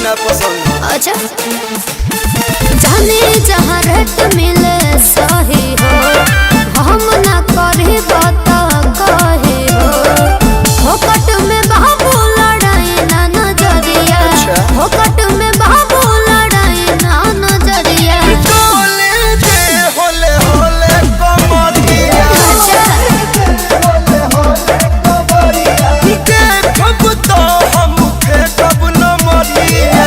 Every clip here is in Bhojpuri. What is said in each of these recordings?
ना पसंद। अच्छा जाने जहाँ रेट मिले सही हो हम ना करी बात कहे हो फोकट में बाबू लड़ाई ना नजरिया फोकट में बाबू लड़ाई ना नजरिया होले होले कमरिया देखब तो हम फेंकब न मरिया।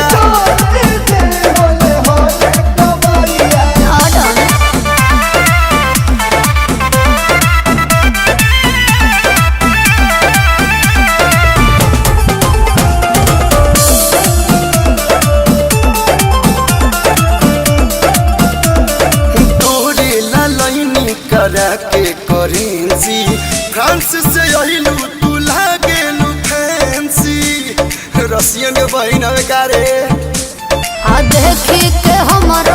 करा के करेंसी फ्रांस से आइलू तू लागेलू फैंसी रसियन बहिन का रे देखी के हमर